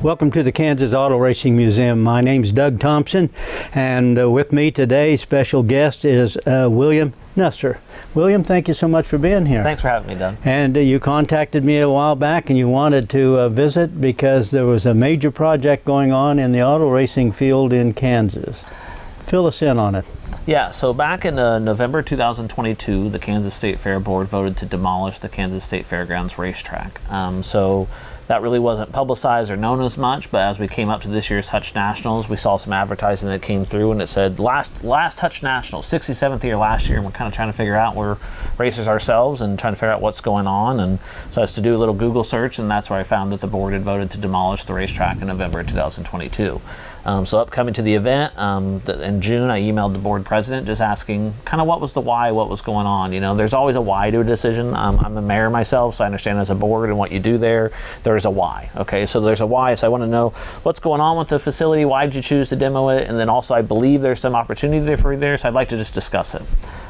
Welcome to the Kansas Auto Racing Museum. My name's Doug Thompson, and with me today, special guest is William Nusser. William, thank you so much for being here. Thanks for having me, Doug. And you contacted me a while back, and you wanted to visit because there was a major project going on in the auto racing field in Kansas. Fill us in on it. Yeah, so back in November 2022, the Kansas State Fair Board voted to demolish the Kansas State Fairgrounds racetrack. So that really wasn't publicized or known as much, but as we came up to this year's Hutch Nationals, we saw some advertising that came through, and it said last Hutch Nationals, 67th year last year, and we're kind of trying to figure out, we're racers ourselves and trying to figure out what's going on. And so I was to do a little Google search, and that's where I found that the board had voted to demolish the racetrack in November 2022. So upcoming to the event, in June, I emailed the board president just asking kind of what was the why, what was going on. You know, there's always a why to a decision. I'm a mayor myself, so I understand as a board and what you do there's a why. Okay, so there's a why, so I want to know what's going on with the facility, why did you choose to demo it, and then also I believe there's some opportunity there for you there, so I'd like to just discuss it.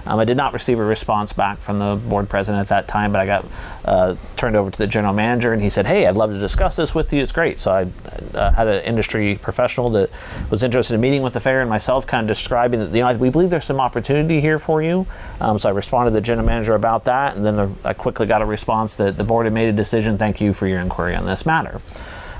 I did not receive a response back from the board president at that time, but I got turned over to the general manager, and he said, hey, I'd love to discuss this with you, it's great. So I had an industry professional that was interested in meeting with the fair and myself, kind of describing that, you know, we believe there's some opportunity here for you. So I responded to the general manager about that, and then I quickly got a response that the board had made a decision, thank you for your inquiry on this matter.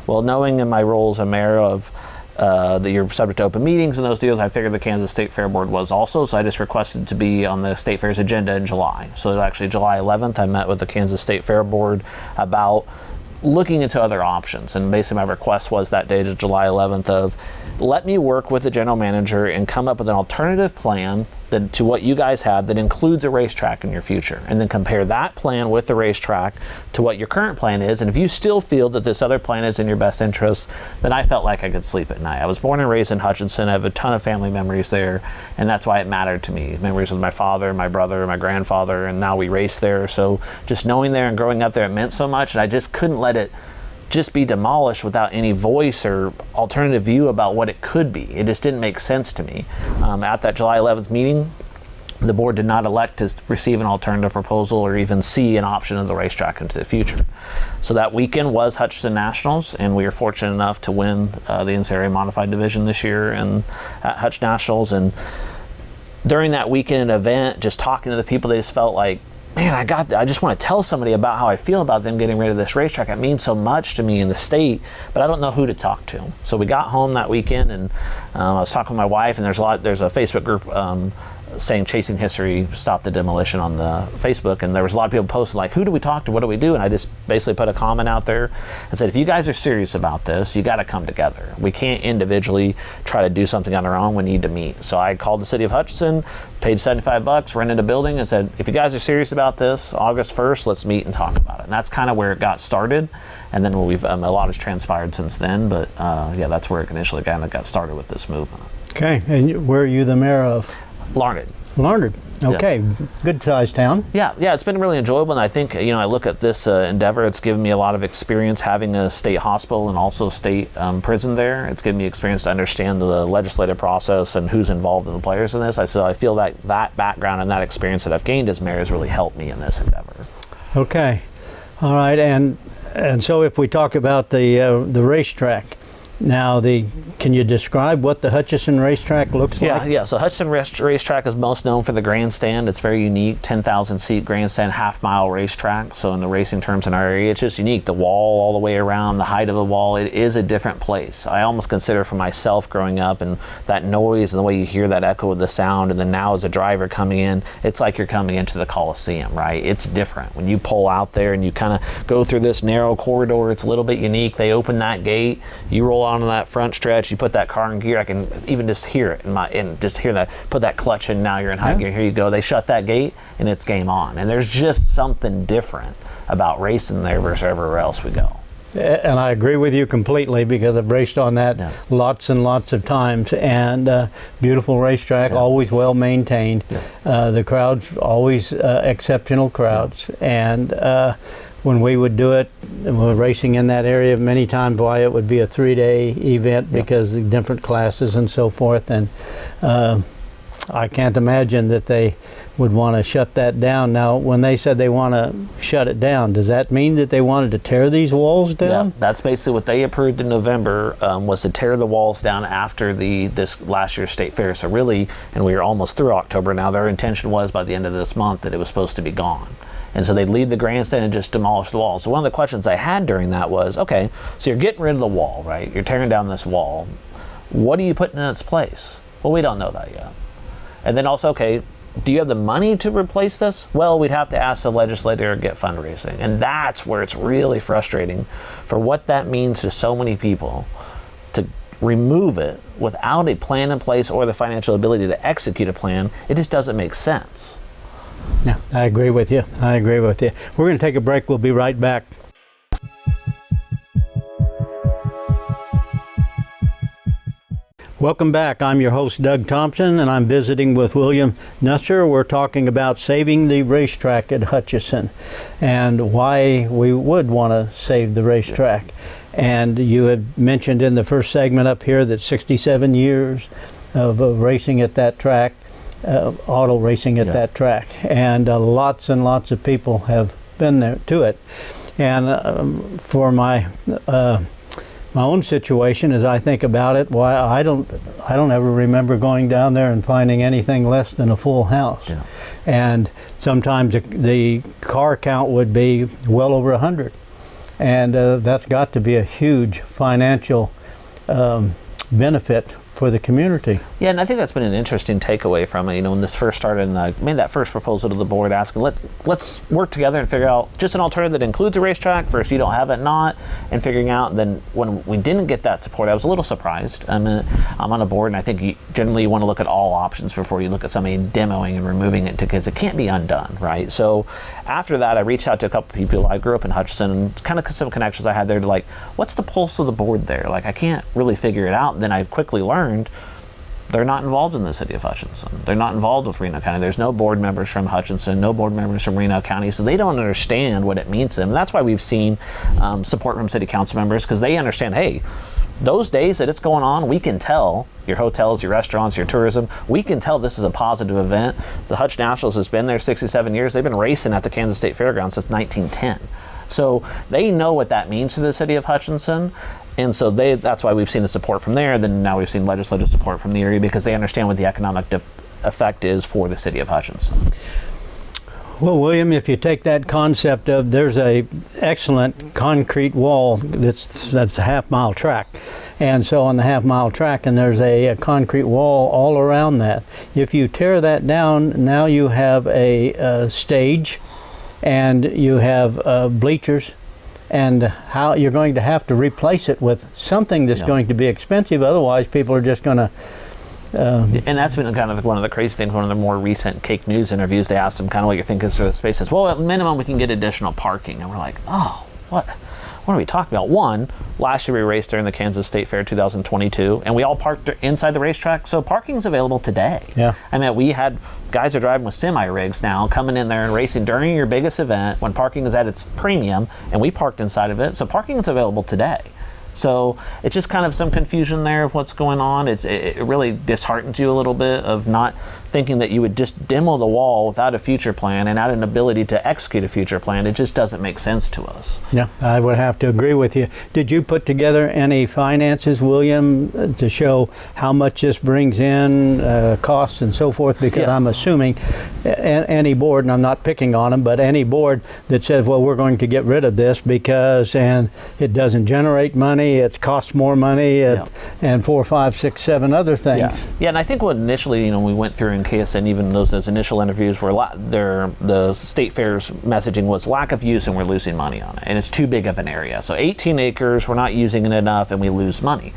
Well, knowing in my role as a mayor of that you're subject to open meetings and those deals, I figured the Kansas State Fair Board was also, so I just requested to be on the State Fair's agenda in July. So actually July 11th, I met with the Kansas State Fair Board about looking into other options, and basically my request was that day to July 11th of let me work with the general manager and come up with an alternative plan to what you guys have that includes a racetrack in your future, and then compare that plan with the racetrack to what your current plan is. And if you still feel that this other plan is in your best interest, then I felt like I could sleep at night. I was born and raised in Hutchinson. I have a ton of family memories there, and that's why it mattered to me. Memories with my father, my brother, my grandfather, and now we race there. So just knowing there and growing up there, it meant so much, and I just couldn't let it just be demolished without any voice or alternative view about what it could be. It just didn't make sense to me. At that July 11th meeting, the board did not elect to receive an alternative proposal or even see an option of the racetrack into the future. So that weekend was Hutchinson Nationals, and we were fortunate enough to win the NCAA Modified Division this year and at Hutch Nationals. And during that weekend event, just talking to the people, they just felt like, man, I just want to tell somebody about how I feel about them getting rid of this racetrack. It means so much to me in the state, but I don't know who to talk to. So we got home that weekend, and I was talking with my wife, and there's a Facebook group saying Chasing History Stop the Demolition on the Facebook, and there was a lot of people posting like, who do we talk to, what do we do? And I just basically put a comment out there and said, if you guys are serious about this, you got to come together. We can't individually try to do something on our own, we need to meet. So I called the city of Hutchinson, paid $75, rented a building, and said, if you guys are serious about this, August 1st, let's meet and talk about it. And that's kind of where it got started, and then we've a lot has transpired since then, but yeah, that's where it initially kind of got started with this movement. Okay, and where are you the mayor of? Larned. Okay, yeah. Good sized town. Yeah, it's been really enjoyable, and I think, you know, I look at this endeavor, it's given me a lot of experience having a state hospital and also state prison there. It's given me experience to understand the legislative process and who's involved in the players in this. So I feel that background and that experience that I've gained as mayor has really helped me in this endeavor. Okay, all right, and so if we talk about the racetrack, now, can you describe what the Hutchinson racetrack looks like? Yeah. So Hutchinson racetrack is most known for the grandstand. It's very unique, 10,000 seat grandstand, half-mile racetrack. So in the racing terms in our area, it's just unique. The wall all the way around, the height of the wall, it is a different place. I almost consider for myself growing up, and that noise and the way you hear that echo of the sound, and then now as a driver coming in, it's like you're coming into the Coliseum, right? It's different. When you pull out there and you kind of go through this narrow corridor, it's a little bit unique. They open that gate, you roll onto that front stretch, you put that car in gear, I can even just hear it and just hear that, put that clutch in, now you're in high gear, here you go. They shut that gate and it's game on. And there's just something different about racing there versus everywhere else we go. And I agree with you completely, because I've raced on that lots and lots of times, and beautiful racetrack, always well maintained. The crowds, always exceptional crowds, and when we would do it, we were racing in that area many times, why it would be a 3-day event because of different classes and so forth. And I can't imagine that they would want to shut that down. Now, when they said they want to shut it down, does that mean that they wanted to tear these walls down? Yeah, that's basically what they approved in November, was to tear the walls down after this last year's state fair. So really, and we are almost through October now, their intention was by the end of this month that it was supposed to be gone. And so they'd leave the grandstand and just demolish the wall. So one of the questions I had during that was, okay, so you're getting rid of the wall, right? You're tearing down this wall. What are you putting in its place? Well, we don't know that yet. And then also, okay, do you have the money to replace this? Well, we'd have to ask the legislature or get fundraising. And that's where it's really frustrating for what that means to so many people to remove it without a plan in place or the financial ability to execute a plan. It just doesn't make sense. Yeah, I agree with you. We're going to take a break. We'll be right back. Welcome back. I'm your host, Doug Thompson, and I'm visiting with William Nusser. We're talking about saving the racetrack at Hutchinson and why we would want to save the racetrack. And you had mentioned in the first segment up here that 67 years of racing at that track, auto racing at that track, and lots and lots of people have been there to it. And for my own situation, as I think about it, why I don't ever remember going down there and finding anything less than a full house. Yeah. And sometimes the car count would be well over 100, and that's got to be a huge financial benefit for the community. Yeah, and I think that's been an interesting takeaway from it. You know, when this first started, and I made that first proposal to the board asking, let's work together and figure out just an alternative that includes a racetrack versus you don't have it, not, and figuring out. Then when we didn't get that support, I was a little surprised. I'm on a board, and I think you generally want to look at all options before you look at somebody demoing and removing it, because it can't be undone, right? So after that, I reached out to a couple people. I grew up in Hutchinson, and kind of some connections I had there to like, what's the pulse of the board there? Like, I can't really figure it out. And then I quickly learned they're not involved in the city of Hutchinson. They're not involved with Reno County. There's no board members from Hutchinson, no board members from Reno County, so they don't understand what it means to them. And that's why we've seen support from city council members, because they understand, hey, those days that it's going on, we can tell your hotels, your restaurants, your tourism, we can tell this is a positive event. The Hutch Nationals has been there 67 years. They've been racing at the Kansas State Fairgrounds since 1910. So they know what that means to the city of Hutchinson. And so that's why we've seen the support from there. Then now we've seen legislative support from the area, because they understand what the economic effect is for the city of Hutchinson. Well, William, if you take that concept of there's a excellent concrete wall that's a half-mile track, and so on the half-mile track, and there's a concrete wall all around that. If you tear that down, now you have a stage, and you have bleachers, and how you're going to have to replace it with something that's going to be expensive. Otherwise, people are just going to. And that's been kind of one of the crazy things. One of the more recent Cake News interviews, they asked them kind of what you're thinking for the space. Says, well, at minimum, we can get additional parking. And we're like, oh, what are we talking about? One, last year we raced during the Kansas State Fair 2022, and we all parked inside the racetrack, so parking's available today. Yeah. I mean, we had guys are driving with semi-rigs now, coming in there and racing during your biggest event when parking is at its premium, and we parked inside of it, so parking is available today. So it's just kind of some confusion there of what's going on. It really disheartens you a little bit of not thinking that you would just demo the wall without a future plan and not an ability to execute a future plan. It just doesn't make sense to us. Yeah, I would have to agree with you. Did you put together any finances, William, to show how much this brings in, costs and so forth? Because I'm assuming any board, and I'm not picking on them, but any board that says, well, we're going to get rid of this because it doesn't generate money, it costs more money, and 4, 5, 6, 7 other things. Yeah, and I think what initially, we went through in KSN, even those initial interviews were the state fair's messaging was lack of use and we're losing money on it, and it's too big of an area. So 18 acres, we're not using it enough, and we lose money.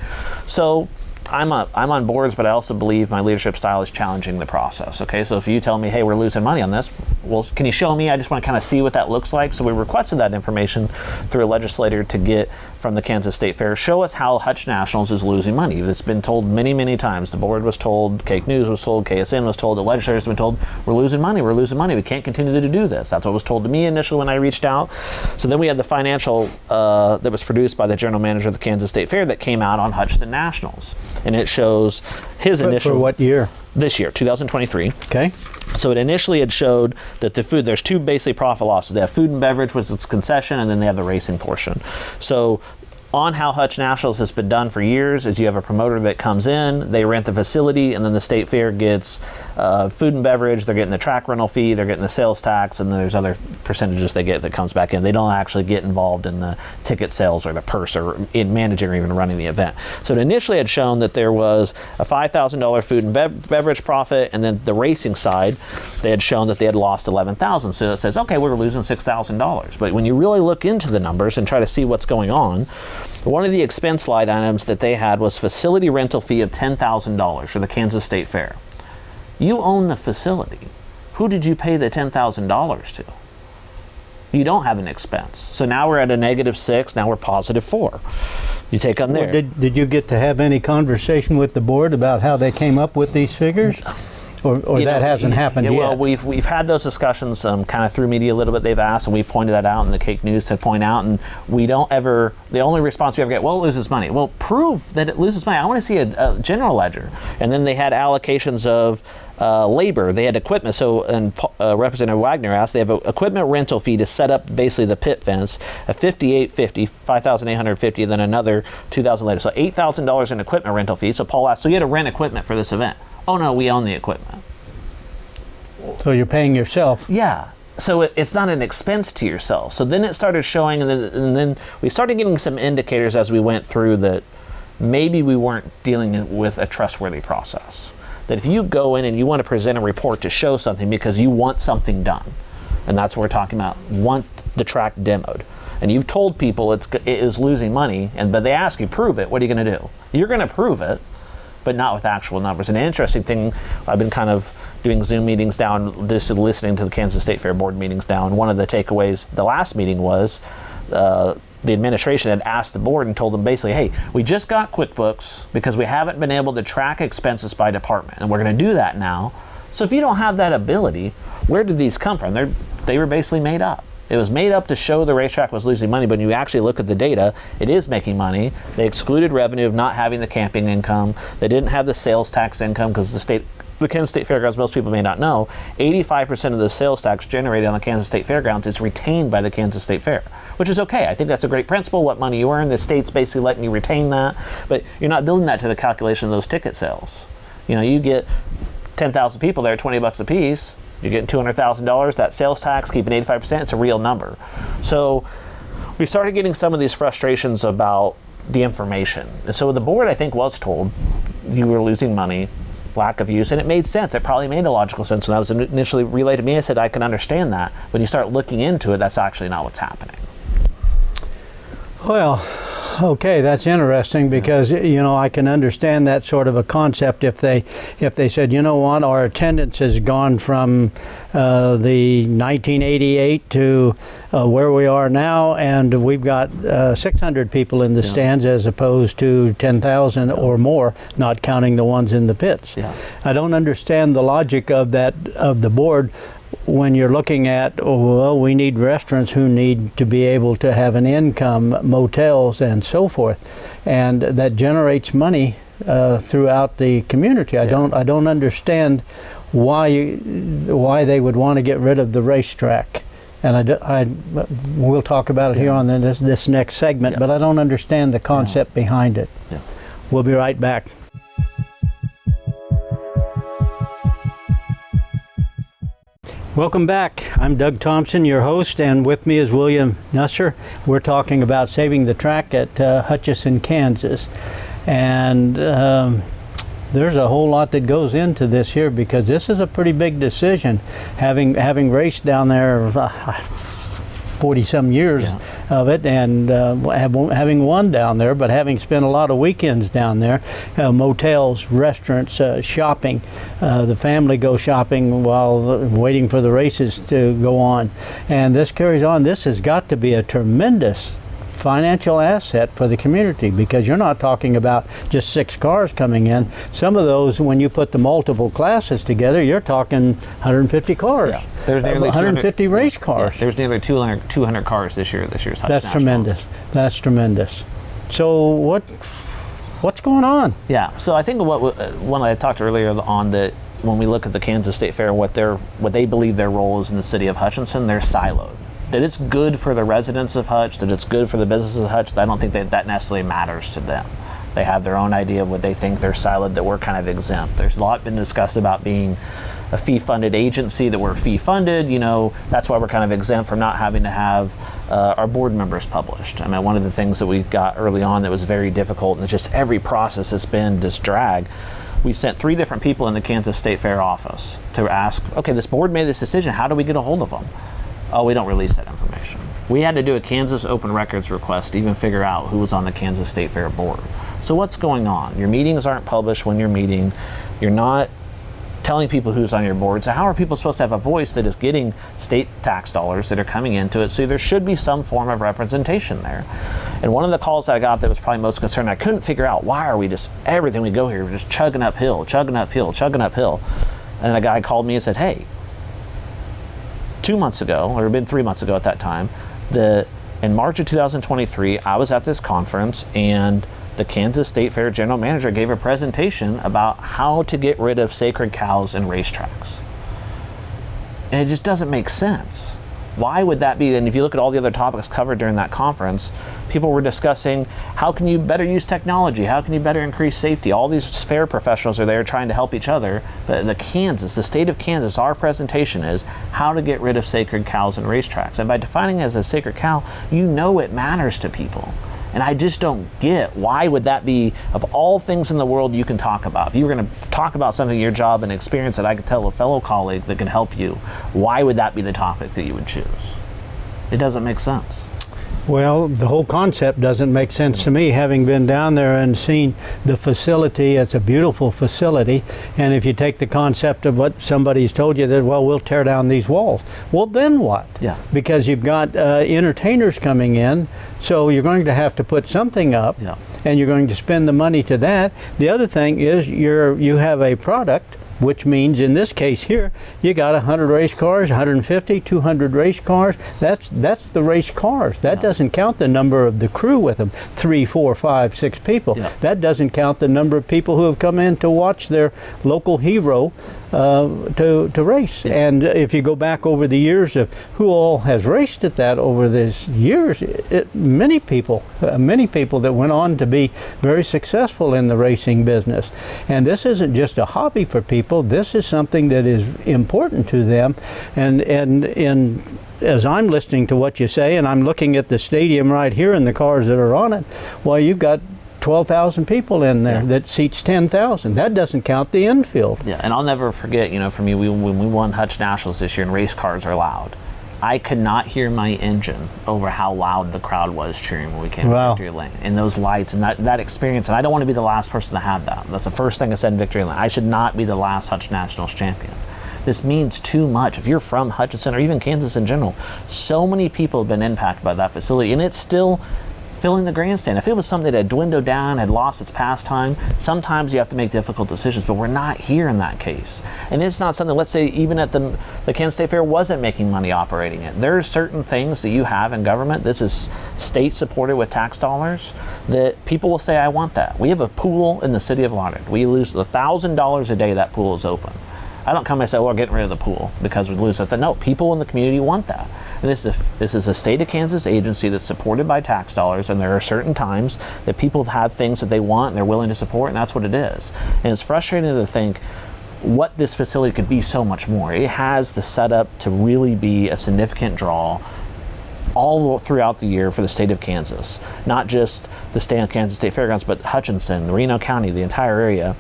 So I'm on boards, but I also believe my leadership style is challenging the process. Okay, so if you tell me, hey, we're losing money on this, well, can you show me? I just want to kind of see what that looks like. So we requested that information through a legislator to get from the Kansas State Fair. Show us how Hutch Nationals is losing money. It's been told many, many times. The board was told, Cake News was told, KSN was told, the legislators have been told, we're losing money, we can't continue to do this. That's what was told to me initially when I reached out. So then we had the financial that was produced by the general manager of the Kansas State Fair that came out on Hutchinson Nationals. And it shows his initial... For what year? this year, 2023. Okay. So it initially had showed that the food, there's two basically profit losses. They have food and beverage, which is concession, and then they have the racing portion. So on how Hutch Nationals has been done for years is you have a promoter that comes in, they rent the facility, and then the state fair gets food and beverage, they're getting the track rental fee, they're getting the sales tax, and then there's other percentages they get that comes back in. They don't actually get involved in the ticket sales or the purse or in managing or even running the event. So it initially had shown that there was a $5,000 food and beverage profit, and then the racing side, they had shown that they had lost $11,000. So it says, okay, we're losing $6,000. But when you really look into the numbers and try to see what's going on, one of the expense line items that they had was facility rental fee of $10,000 for the Kansas State Fair. You own the facility. Who did you pay the $10,000 to? You don't have an expense. So now we're at a -6, now we're +4. You take on there. Well, did you get to have any conversation with the board about how they came up with these figures? Or that hasn't happened yet? Well, we've had those discussions kind of through media a little bit. They've asked, and we pointed that out, and the Cake News to point out, and we don't ever, the only response we ever get, well, it loses money. Well, prove that it loses money. I want to see a general ledger. And then they had allocations of labor. They had equipment. So, and Representative Wagner asked, they have an equipment rental fee to set up basically the pit fence, a $5,850, $5,850, and then another $2,000 later. So $8,000 in equipment rental fee. So Paul asked, so you had to rent equipment for this event? Oh no, we own the equipment. So you're paying yourself. Yeah. So it's not an expense to yourself. So then it started showing, and then we started getting some indicators as we went through that maybe we weren't dealing with a trustworthy process. That if you go in and you want to present a report to show something because you want something done, and that's what we're talking about, want the track demoed, and you've told people it is losing money, but they ask you, prove it, what are you going to do? You're going to prove it, but not with actual numbers. An interesting thing, I've been kind of doing Zoom meetings down, just listening to the Kansas State Fair board meetings down. One of the takeaways, the last meeting was, the administration had asked the board and told them basically, hey, we just got QuickBooks because we haven't been able to track expenses by department, and we're going to do that now. So if you don't have that ability, where did these come from? They were basically made up. It was made up to show the racetrack was losing money, but when you actually look at the data, it is making money. They excluded revenue of not having the camping income. They didn't have the sales tax income because the Kansas State Fairgrounds, most people may not know, 85% of the sales tax generated on the Kansas State Fairgrounds is retained by the Kansas State Fair, which is okay. I think that's a great principle. What money you earn, the state's basically letting you retain that, but you're not building that to the calculation of those ticket sales. You know, you get 10,000 people there, $20 a piece. You're getting $200,000, that sales tax, keeping 85%, it's a real number. So we started getting some of these frustrations about the information. And so the board, I think, was told you were losing money, lack of use, and it made sense. It probably made a logical sense when that was initially relayed to me. I said, I can understand that. When you start looking into it, that's actually not what's happening. Well, okay, that's interesting because, you know, I can understand that sort of a concept if they said, you know what, our attendance has gone from the 1988 to where we are now, and we've got 600 people in the stands as opposed to 10,000 or more, not counting the ones in the pits. Yeah. I don't understand the logic of that, of the board, when you're looking at, oh, well, we need restaurants who need to be able to have an income, motels and so forth, and that generates money throughout the community. I don't understand why they would want to get rid of the racetrack, and we'll talk about it here on this next segment. But I don't understand the concept behind it. Yeah. We'll be right back. Welcome back. I'm Doug Thompson, your host, and with me is William Nusser. We're talking about saving the track at Hutchinson, Kansas. And there's a whole lot that goes into this here because this is a pretty big decision. Having raced down there 40-some years of it, and having won down there, but having spent a lot of weekends down there, motels, restaurants, shopping. The family go shopping while waiting for the races to go on. And this carries on. This has got to be a tremendous financial asset for the community because you're not talking about just 6 cars coming in. Some of those, when you put the multiple classes together, you're talking 150 cars. Yeah. There's nearly 150 race cars. Yeah, there's nearly 200 cars this year's Hutch That's Nationals. Tremendous. That's tremendous. So what's going on? Yeah. So I think one I talked earlier on that when we look at the Kansas State Fair, what they believe their role is in the city of Hutchinson, they're siloed. That it's good for the residents of Hutch, that it's good for the businesses of Hutch, I don't think that necessarily matters to them. They have their own idea of what they think. They're siloed, that we're kind of exempt. There's a lot been discussed about being a fee-funded agency, that we're fee-funded. That's why we're kind of exempt from not having to have our board members published. I mean, one of the things that we got early on that was very difficult, and it's just every process has been this drag. We sent 3 different people in the Kansas State Fair office to ask, okay, this board made this decision. How do we get a hold of them? Oh, we don't release that information. We had to do a Kansas Open Records request to even figure out who was on the Kansas State Fair board. So what's going on? Your meetings aren't published when you're meeting. You're not telling people who's on your board. So how are people supposed to have a voice that is getting state tax dollars that are coming into it? So there should be some form of representation there. And one of the calls that I got that was probably most concerned, I couldn't figure out, why are we just, everything we go here, we're just chugging uphill. And a guy called me and said, hey, 2 months ago, or it had been 3 months ago at that time, in March of 2023, I was at this conference, and the Kansas State Fair general manager gave a presentation about how to get rid of sacred cows in racetracks. And it just doesn't make sense. Why would that be? And if you look at all the other topics covered during that conference, people were discussing how can you better use technology? How can you better increase safety? All these fair professionals are there trying to help each other. But the state of Kansas, our presentation is how to get rid of sacred cows in racetracks. And by defining it as a sacred cow, it matters to people. And I just don't get, why would that be, of all things in the world you can talk about? If you were going to talk about something in your job and experience that I could tell a fellow colleague that can help you, why would that be the topic that you would choose? It doesn't make sense. Well, the whole concept doesn't make sense to me, having been down there and seen the facility. It's a beautiful facility, and if you take the concept of what somebody's told you, that, well, we'll tear down these walls. Well, then what? Yeah. Because you've got entertainers coming in, so you're going to have to put something up, Yeah. and you're going to spend the money to that. The other thing is you have a product, which means in this case here, you got 100 race cars, 150, 200 race cars. That's the race cars. That doesn't count the number of the crew with them, 3, 4, 5, 6 people. Yeah. That doesn't count the number of people who have come in to watch their local hero to race. Yeah. And if you go back over the years of who all has raced at that over these years, many people that went on to be very successful in the racing business. And this isn't just a hobby for people. This is something that is important to them. And as I'm listening to what you say, and I'm looking at the stadium right here and the cars that are on it, well, you've got 12,000 people in there. Yeah. That seats 10,000. That doesn't count the infield. Yeah, and I'll never forget, for me, when we won Hutch Nationals this year, and race cars are loud, I could not hear my engine over how loud the crowd was cheering when we came to Victory Lane. And those lights and that experience, and I don't want to be the last person to have that. That's the first thing I said in Victory Lane. I should not be the last Hutch Nationals champion. This means too much. If you're from Hutchinson or even Kansas in general, so many people have been impacted by that facility, and it's still filling the grandstand. If it was something that had dwindled down, had lost its pastime, sometimes you have to make difficult decisions, but we're not here in that case. And it's not something, let's say even at the Kansas State Fair wasn't making money operating it. There are certain things that you have in government, this is state supported with tax dollars, that people will say, I want that. We have a pool in the city of Lauderdale. We lose $1,000 a day that pool is open. I don't come and say, well, we're getting rid of the pool because we lose it. No, people in the community want that. And this is a state of Kansas agency that's supported by tax dollars, and there are certain times that people have things that they want and they're willing to support, and that's what it is. And it's frustrating to think what this facility could be so much more. It has the setup to really be a significant draw all throughout the year for the state of Kansas. Not just the state of Kansas State Fairgrounds, but Hutchinson, Reno County, the entire area.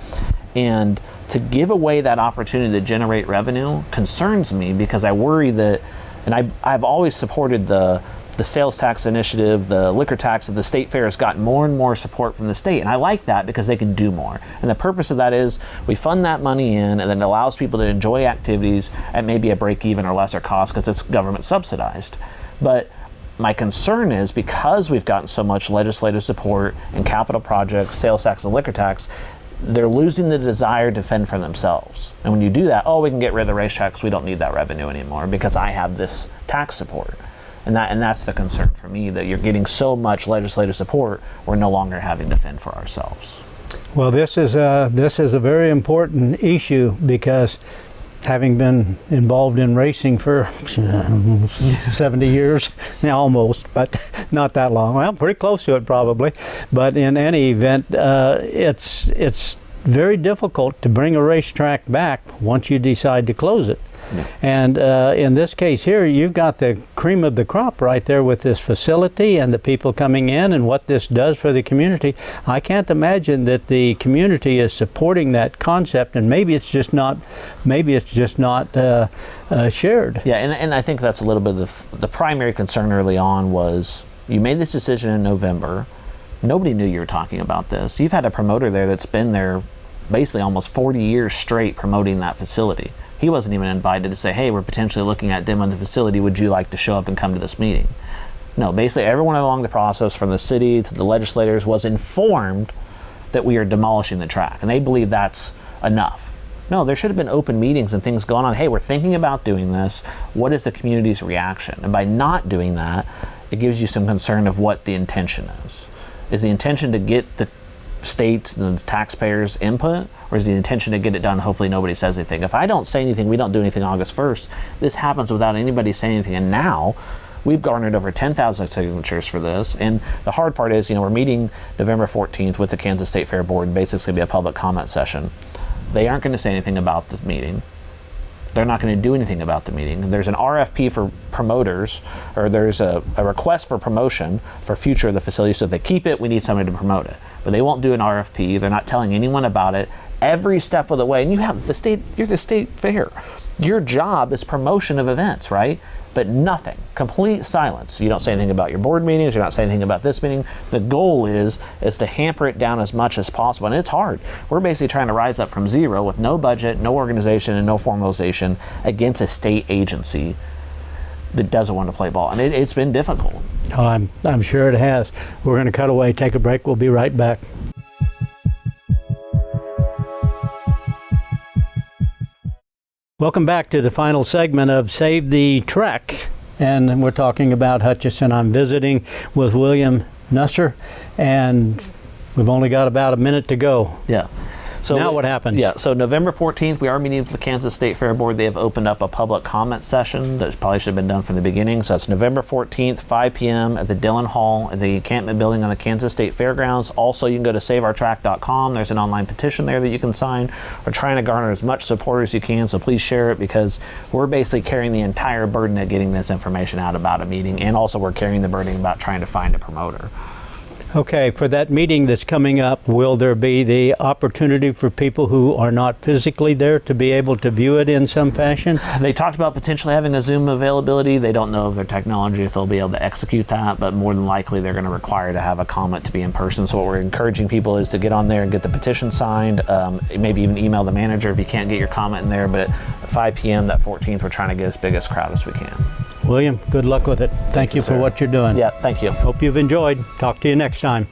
And to give away that opportunity to generate revenue concerns me, because I worry that, and I've always supported the sales tax initiative, the liquor tax, that the state fair has gotten more and more support from the state. And I like that because they can do more. And the purpose of that is we fund that money in, and then it allows people to enjoy activities at maybe a break even or lesser cost because it's government subsidized. But my concern is because we've gotten so much legislative support and capital projects, sales tax and liquor tax, they're losing the desire to fend for themselves. And when you do that, we can get rid of the racetracks. We don't need that revenue anymore because I have this tax support. And that's the concern for me, that you're getting so much legislative support, we're no longer having to fend for ourselves. Well, this is a very important issue because having been involved in racing for 70 years, almost, but not that long. Well, pretty close to it probably. But in any event, it's very difficult to bring a racetrack back once you decide to close it. Yeah. And in this case here, you've got the cream of the crop right there with this facility and the people coming in and what this does for the community. I can't imagine that the community is supporting that concept, and maybe it's just not shared. Yeah, and I think that's a little bit of the primary concern early on was you made this decision in November. Nobody knew you were talking about this. You've had a promoter there that's been there basically almost 40 years straight promoting that facility. He wasn't even invited to say, hey, we're potentially looking at demoing the facility. Would you like to show up and come to this meeting? No, basically everyone along the process, from the city to the legislators, was informed that we are demolishing the track, and they believe that's enough. No, there should have been open meetings and things going on. Hey, we're thinking about doing this. What is the community's reaction? And by not doing that, it gives you some concern of what the intention is. Is the intention to get the states and the taxpayers' input, or is the intention to get it done? Hopefully nobody says anything. If I don't say anything, we don't do anything August 1st, this happens without anybody saying anything. And now we've garnered over 10,000 signatures for this. And the hard part is, we're meeting November 14th with the Kansas State Fair Board, and basically it's going to be a public comment session. They aren't going to say anything about the meeting. They're not going to do anything about the meeting. There's an RFP for promoters, or there's a request for promotion for future of the facility. So if they keep it, we need somebody to promote it. But they won't do an RFP. They're not telling anyone about it every step of the way. And you have you're the state fair. Your job is promotion of events, right? But nothing, complete silence. You don't say anything about your board meetings. You're not saying anything about this meeting. The goal is to hamper it down as much as possible. And it's hard. We're basically trying to rise up from zero with no budget, no organization, and no formalization against a state agency that doesn't want to play ball. And it's been difficult. Oh, I'm sure it has. We're going to cut away, take a break. We'll be right back. Welcome back to the final segment of Save the Track, and we're talking about Hutchinson. I'm visiting with William Nusser, and we've only got about a minute to go. Yeah. So now what happens? Yeah, so November 14th, we are meeting with the Kansas State Fair Board. They have opened up a public comment session that probably should have been done from the beginning. So it's November 14th, 5 p.m. at the Dillon Hall at the encampment building on the Kansas State Fairgrounds. Also, you can go to saveourtrack.com. There's an online petition there that you can sign. We're trying to garner as much support as you can, so please share it, because we're basically carrying the entire burden of getting this information out about a meeting, and also we're carrying the burden about trying to find a promoter. Okay, for that meeting that's coming up, will there be the opportunity for people who are not physically there to be able to view it in some fashion? They talked about potentially having a Zoom availability. They don't know of their technology, if they'll be able to execute that, but more than likely they're going to require to have a comment to be in person. So what we're encouraging people is to get on there and get the petition signed, maybe even email the manager if you can't get your comment in there. But at 5 p.m. that 14th, we're trying to get as big a crowd as we can. William, good luck with it. Thank you for what you're doing. Yeah, thank you. Hope you've enjoyed. Talk to you next time.